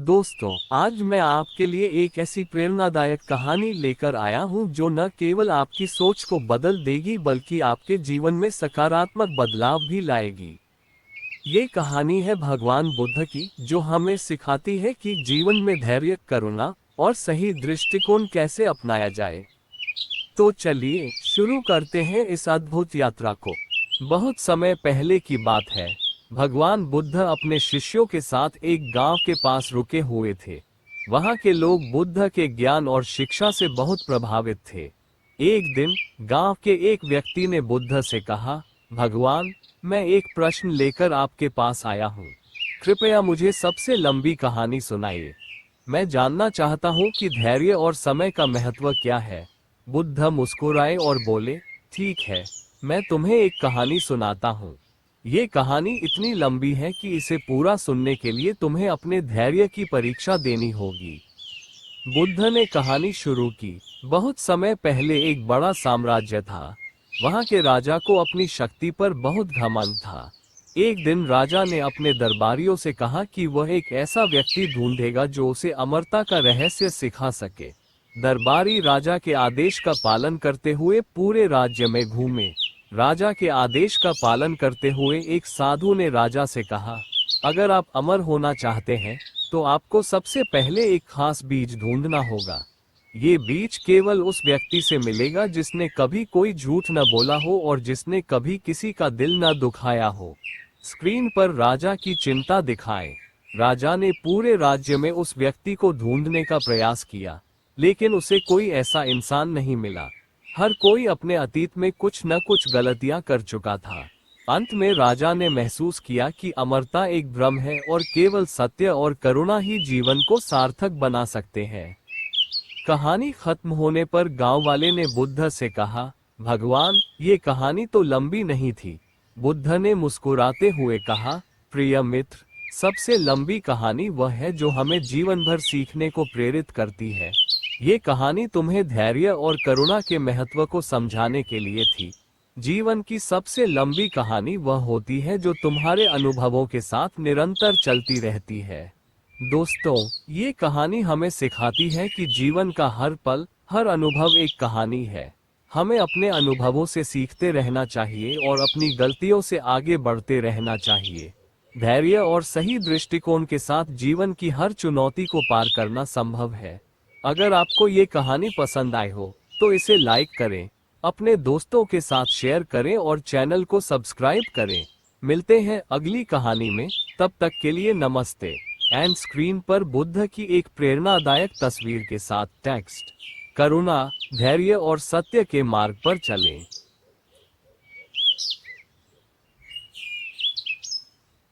दोस्तों, आज मैं आपके लिए एक ऐसी प्रेरणादायक कहानी लेकर आया हूं जो न केवल आपकी सोच को बदल देगी बल्कि आपके जीवन में सकारात्मक बदलाव भी लाएगी। ये कहानी है भगवान बुद्ध की, जो हमें सिखाती है कि जीवन में धैर्य, करुणा और सही दृष्टिकोण कैसे अपनाया जाए। तो चलिए शुरू करते हैं इस अद्भुत यात्रा को। बहुत समय पहले की बात है। भगवान बुद्ध अपने शिष्यों के साथ एक गांव के पास रुके हुए थे। वहां के लोग बुद्ध के ज्ञान और शिक्षा से बहुत प्रभावित थे। एक दिन गांव के एक व्यक्ति ने बुद्ध से कहा, भगवान, मैं एक प्रश्न लेकर आपके पास आया हूँ। कृपया मुझे सबसे लंबी कहानी सुनाइए। मैं जानना चाहता हूँ कि धैर्य और समय का महत्व क्या है। बुद्ध मुस्कुराए और बोले, ठीक है, मैं तुम्हें एक कहानी सुनाता हूँ। ये कहानी इतनी लंबी है कि इसे पूरा सुनने के लिए तुम्हें अपने धैर्य की परीक्षा देनी होगी। बुद्ध ने कहानी शुरू की। बहुत समय पहले एक बड़ा साम्राज्य था। वहां के राजा को अपनी शक्ति पर बहुत घमंड था। एक दिन राजा ने अपने दरबारियों से कहा कि वह एक ऐसा व्यक्ति ढूंढेगा जो उसे अमरता का रहस्य सिखा सके। दरबारी राजा के आदेश का पालन करते हुए पूरे राज्य में घूमे। राजा के आदेश का पालन करते हुए एक साधु ने राजा से कहा, अगर आप अमर होना चाहते हैं तो आपको सबसे पहले एक खास बीज ढूंढना होगा। ये बीज केवल उस व्यक्ति से मिलेगा जिसने कभी कोई झूठ न बोला हो और जिसने कभी किसी का दिल न दुखाया हो। स्क्रीन पर राजा की चिंता दिखाए। राजा ने पूरे राज्य में उस व्यक्ति को ढूंढने का प्रयास किया, लेकिन उसे कोई ऐसा इंसान नहीं मिला। हर कोई अपने अतीत में कुछ न कुछ गलतियां कर चुका था। अंत में राजा ने महसूस किया कि अमरता एक भ्रम है और केवल सत्य और करुणा ही जीवन को सार्थक बना सकते हैं। कहानी खत्म होने पर गांव वाले ने बुद्ध से कहा, भगवान, ये कहानी तो लंबी नहीं थी। बुद्ध ने मुस्कुराते हुए कहा, प्रिय मित्र, सबसे लंबी कहानी वह है जो हमें जीवन भर सीखने को प्रेरित करती है। ये कहानी तुम्हें धैर्य और करुणा के महत्व को समझाने के लिए थी। जीवन की सबसे लंबी कहानी वह होती है जो तुम्हारे अनुभवों के साथ निरंतर चलती रहती है। दोस्तों, ये कहानी हमें सिखाती है कि जीवन का हर पल, हर अनुभव एक कहानी है। हमें अपने अनुभवों से सीखते रहना चाहिए और अपनी गलतियों से आगे बढ़ते रहना चाहिए। धैर्य और सही दृष्टिकोण के साथ जीवन की हर चुनौती को पार करना संभव है। अगर आपको ये कहानी पसंद आई हो तो इसे लाइक करें, अपने दोस्तों के साथ शेयर करें और चैनल को सब्सक्राइब करें। मिलते हैं अगली कहानी में, तब तक के लिए नमस्ते। एंड स्क्रीन पर बुद्ध की एक प्रेरणादायक तस्वीर के साथ टेक्स्ट, करुणा, धैर्य और सत्य के मार्ग पर चलें।